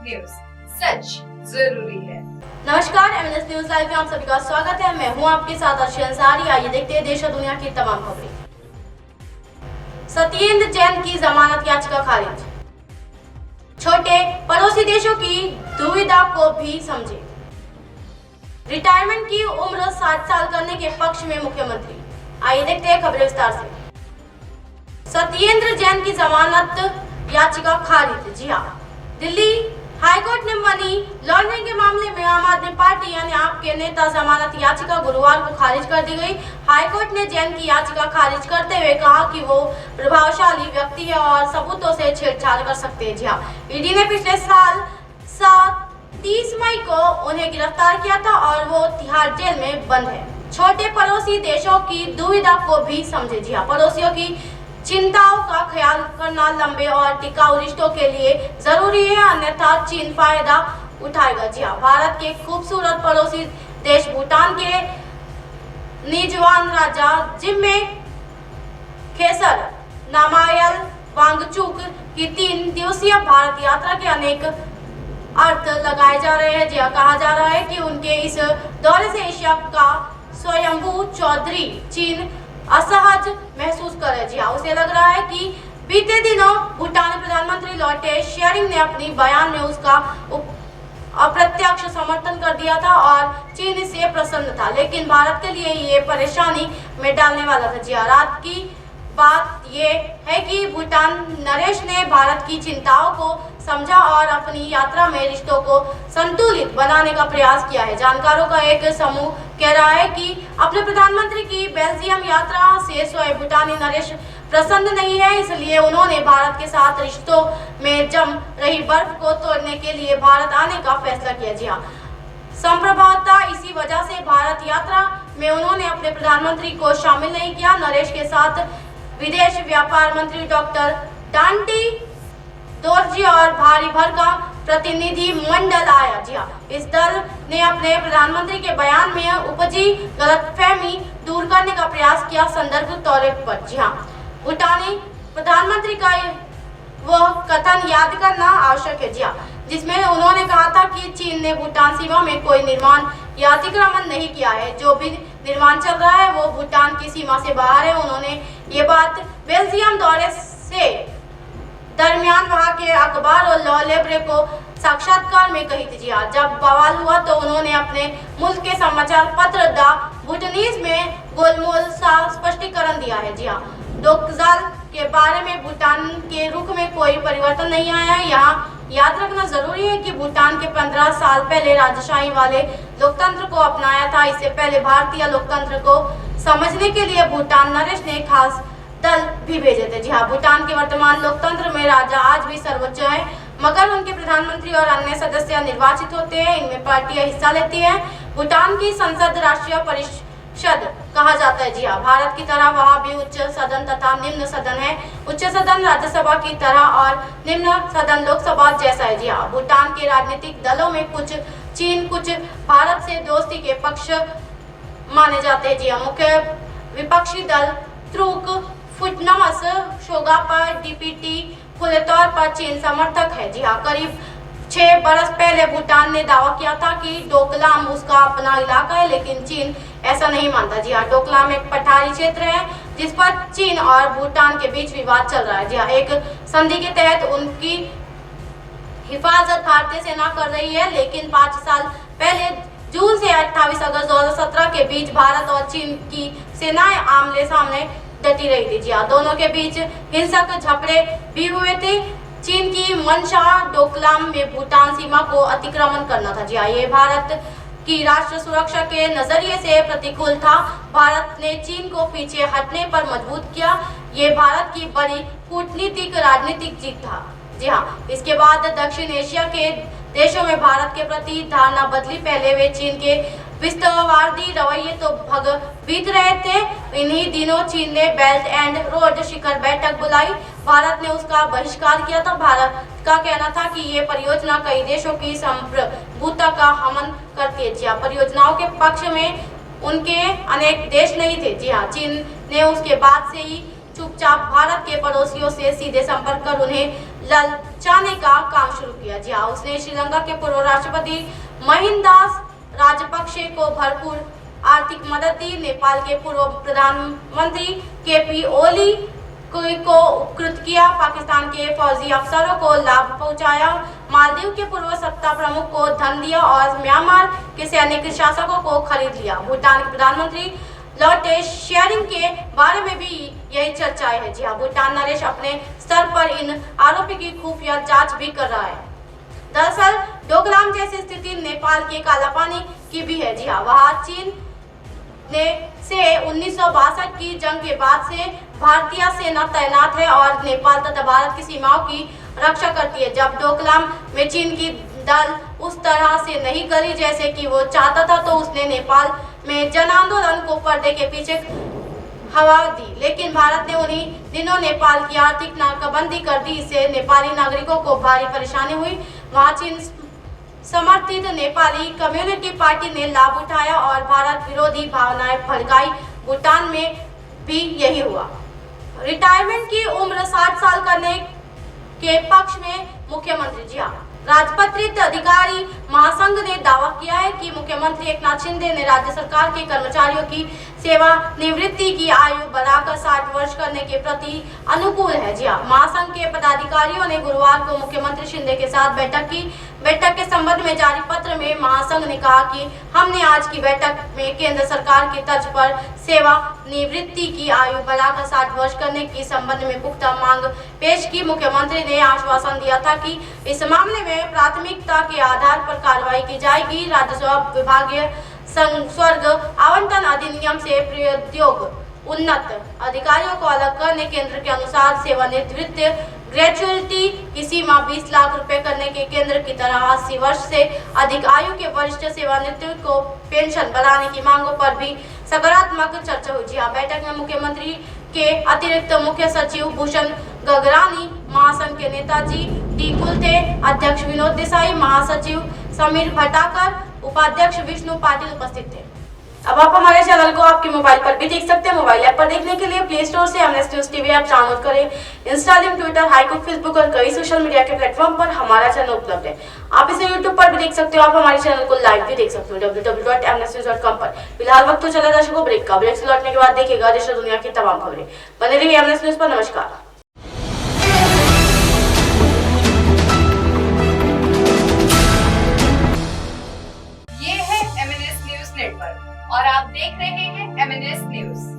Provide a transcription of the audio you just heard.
News, सच जरूरी है। नमस्कार, एमएनएस न्यूज लाइव में आप सभी का स्वागत है। मैं हूं आपके साथ अर्शी अंसारी। आइए देखते हैं देश और दुनिया की तमाम खबरें। सत्येंद्र जैन की जमानत याचिका खारिज। छोटे पड़ोसी देशों की दुविधा को भी समझे। रिटायरमेंट की उम्र 60 साल करने के पक्ष में मुख्यमंत्री। आइए देखते हैं खबरें विस्तार से। सत्येंद्र जैन की जमानत याचिका खारिज। जी हाँ, दिल्ली हाईकोर्ट ने मनी लॉन्ड्रिंग के मामले में आम आदमी पार्टी यानी आप के नेता जमानत याचिका गुरुवार को खारिज कर दी गई। हाईकोर्ट ने जैन की याचिका खारिज करते हुए कहा कि वो प्रभावशाली व्यक्ति है और सबूतों से छेड़छाड़ कर सकते हैं। जी हाँ, ईडी ने पिछले साल 30 मई को उन्हें गिरफ्तार किया था और वो तिहाड़ जेल में बंद है। छोटे पड़ोसी देशों की दुविधा को भी समझे। जी हाँ, पड़ोसियों की चिंताओं का ख्याल करना लंबे और टिकाऊ रिश्तों के लिए जरूरी है, अन्यथा चीन फायदा उठाएगा। जी हाँ, भारत के खूबसूरत पड़ोसी देश भूटान के निजवान राजा जिम्मे खेसर नामग्याल वांगचुक की 3 दिवसीय भारत यात्रा के अनेक अर्थ लगाए जा रहे हैं। जी हाँ, कहा जा रहा है कि उनके इस दौरे से एशिया का स्वयंभू चौधरी चीन असहज महसूस कर रहे। जी हाँ, उसे लग रहा है कि बीते दिनों भूटान प्रधानमंत्री लोटे शेरिंग ने अपनी बयान में उसका अप्रत्यक्ष समर्थन कर दिया था और चीन से प्रसन्न था, लेकिन भारत के लिए ये परेशानी में डालने वाला था। जी हाँ, रात की बात ये है कि भूटान नरेश ने भारत की चिंताओं को समझा और अपनी यात्रा में रिश्तों को संतुलित बनाने का प्रयास किया है। जानकारों का एक समूह कह रहा है कि अपने प्रधानमंत्री की बेल्जियम यात्रा से स्वयं भूटानी नरेश प्रसन्न नहीं है, इसलिए उन्होंने भारत के साथ रिश्तों में जम रही बर्फ को तोड़ने के लिए भारत आने का फैसला किया। जी हाँ, संभवतः इसी वजह से भारत यात्रा में उन्होंने अपने प्रधानमंत्री को शामिल नहीं किया। नरेश के साथ विदेश व्यापार मंत्री डॉक्टर डांटी दोरजी और भारी भरकम प्रतिनिधि मंडल आया। जी हाँ, इस दल ने अपने प्रधानमंत्री के बयान में उपजी गलतफहमी दूर करने का प्रयास किया। संदर्भ तौर पर जी हाँ, भूटानी प्रधानमंत्री का वह कथन याद करना आवश्यक है। जी हाँ, जिसमें उन्होंने कहा था कि चीन ने भूटान सीमा में कोई निर्माण या अतिक्रमण नहीं किया है। जो भी निर्माण चल रहा है वो भूटान की सीमा से बाहर है। उन्होंने ये बात बेल्जियम दौरे से दरमियान वहां के अखबार और लॉ लेब्रे को साक्षात्कार में कही थी। जी हाँ, जब बवाल हुआ तो उन्होंने अपने मुल्क के समाचार पत्र द भूटानीज में गोलमोल सा स्पष्टीकरण दिया है। जी हाँ, डोकजाल के बारे में भूटान के रुख में कोई परिवर्तन नहीं आया है। यहाँ याद रखना जरूरी है कि भूटान के 15 साल पहले राजशाही वाले लोकतंत्र को अपनाया था। इससे पहले भारतीय लोकतंत्र को समझने के लिए भूटान नरेश ने खास दल भी भेजे थे। जी हाँ, भूटान के वर्तमान लोकतंत्र में राजा आज भी सर्वोच्च है, मगर उनके प्रधानमंत्री और अन्य सदस्य निर्वाचित होते हैं। इनमें पार्टियां हिस्सा लेती हैं। भूटान की संसद राष्ट्रीय परिषद कहा जाता है। जी हाँ, भारत की तरह वहाँ भी उच्च सदन तथा निम्न सदन है। उच्च सदन राज्यसभा की तरह और निम्न सदन लोकसभा जैसा है। जी हाँ, भूटान के राजनीतिक दलों में कुछ चीन, कुछ भारत से दोस्ती के पक्ष माने जाते हैं। जी हाँ, मुख्य विपक्षी दल त्रुक फुटनमस शोगा पर डीपीटी खुले तौर पर चीन समर्थक है। जी हाँ, करीब 6 बरस पहले भूटान ने दावा किया था कि डोकलाम उसका अपना इलाका है, लेकिन चीन ऐसा नहीं मानता। जी हाँ, डोकलाम एक पठारी क्षेत्र है जिस पर चीन और भूटान के बीच विवाद चल रहा है। जी हाँ, एक संधि के तहत उनकी हिफाजत भारतीय सेना कर रही है, लेकिन 5 साल पहले जून से 28 अगस्त 2017 के बीच भारत और चीन की सेनाएं आमने सामने डटी रही थी। जी हाँ, दोनों के बीच हिंसक झगड़े भी हुए थे। चीन की मंशा डोकलाम में भूटान सीमा को अतिक्रमण करना था। जी हाँ, ये भारत की राष्ट्र सुरक्षा के नजरिए से प्रतिकूल था। भारत ने चीन को पीछे हटने पर मजबूर किया। ये भारत की बड़ी कूटनीतिक राजनीतिक जीत था। जी हाँ, इसके बाद दक्षिण एशिया के देशों में भारत के प्रति धारणा बदली। पहले वे चीन के विस्तारवादी रवैये तो बीत रहे थे। इन्हीं दिनों चीन ने बेल्ट एंड रोड शिखर बैठक बुलाई। भारत ने उसका बहिष्कार किया था। भारत का कहना था कि ये परियोजना कई देशों की संप्रभुता का हनन करती है। जी हाँ, परियोजनाओं के पक्ष में उनके अनेक देश नहीं थे। जी हाँ, चीन ने उसके बाद से ही चुपचाप भारत के पड़ोसियों से सीधे संपर्क कर उन्हें ललचाने का काम शुरू किया। जी हाँ, उसने श्रीलंका के पूर्व राष्ट्रपति महिंदा राजपक्षे को भरपूर आर्थिक मदद दी, नेपाल के पूर्व प्रधानमंत्री केपी ओली को उपकृत किया, पाकिस्तान के फौजी अफसरों को लाभ पहुंचाया, मालदीव के पूर्व सत्ता प्रमुख को धन दिया और म्यांमार के सैनिक शासकों को खरीद लिया। भूटान के प्रधानमंत्री लॉटे शेयरिंग के बारे में भी यही चर्चाएं है। जी हाँ, भूटान नरेश अपने स्तर पर इन आरोपी की खुफिया जांच भी कर रहा है। दरअसल डोकलाम जैसी स्थिति नेपाल के कालापानी की भी है। जी हाँ, वहाँ चीन से 1962 की जंग के बाद से भारतीय सेना तैनात है और नेपाल तथा भारत की सीमाओं की रक्षा करती है। जब डोकलाम में चीन की दल उस तरह से नहीं गई जैसे कि वो चाहता था, तो उसने नेपाल में जन आंदोलन को पर्दे के पीछे हवा दी, लेकिन भारत ने उन्हीं दिनों नेपाल की आर्थिक नाकाबंदी कर दी। इससे नेपाली नागरिकों को भारी परेशानी हुई। वहाँ चीन समर्थित नेपाली कम्युनिटी पार्टी ने लाभ उठाया और भारत विरोधी भावनाएं भड़काई। भूटान में भी यही हुआ। रिटायरमेंट की उम्र 60 साल करने के पक्ष में मुख्यमंत्री। जी हाँ, राजपत्रित अधिकारी महासंघ ने दावा किया है कि मुख्यमंत्री एकनाथ शिंदे ने राज्य सरकार के कर्मचारियों की सेवा निवृत्ति की आयु बढ़ाकर 60 वर्ष करने के प्रति अनुकूल है। जी हाँ, महासंघ के पदाधिकारियों ने गुरुवार को मुख्यमंत्री शिंदे के साथ बैठक की। बैठक के संबंध में जारी पत्र में महासंघ ने कहा कि हमने आज की बैठक में केंद्र सरकार की तर्ज पर सेवा निवृत्ति की आयु बढ़ाकर 60 वर्ष करने की संबंध में पुख्ता मांग पेश की। मुख्यमंत्री ने आश्वासन दिया था कि इस मामले में प्राथमिकता के आधार पर कार्रवाई की जाएगी। राजस्व विभागीय स्वर्ग आवंटन अधिनियम से प्रौद्योगिक उन्नत अधिकारियों को अलग करने, केंद्र के अनुसार सेवानिवृत्ति ग्रेचुइटी की सीमा 20 लाख रुपए करने के केंद्र की तरह 80 वर्ष से अधिक आयु के वरिष्ठ सेवानिवृत्त को पेंशन बढ़ाने की मांगों पर भी सकारात्मक चर्चा हुई। जी हाँ, बैठक में मुख्यमंत्री के अतिरिक्त मुख्य सचिव भूषण गगरानी, महासंघ के नेताजी डी कुलथे, अध्यक्ष विनोद देसाई, महासचिव समीर भटाकर, उपाध्यक्ष विष्णु पाटिल उपस्थित थे। अब आप हमारे चैनल को आपके मोबाइल पर भी देख सकते हैं। मोबाइल ऐप पर देखने के लिए प्ले स्टोर से MNS news TV app download करें। इंस्टा, लिंक, ट्विटर, हाईकुक, फेसबुक और कई सोशल मीडिया के प्लेटफॉर्म पर हमारा चैनल उपलब्ध है। आप इसे यूट्यूब पर भी देख सकते हो। आप हमारे चैनल को लाइव भी देख सकते हो www.mnsnews.com पर। फिलहाल वक्त तो चला दर्शकों ब्रेक का। ब्रेक से लौटने के बाद देखिएगा देश और दुनिया की तमाम खबरें। बने रहिए एमएनएस न्यूज पर। नमस्कार। ये है एमएनएस न्यूज नेटवर्क और आप देख रहे हैं एमएनएस न्यूज।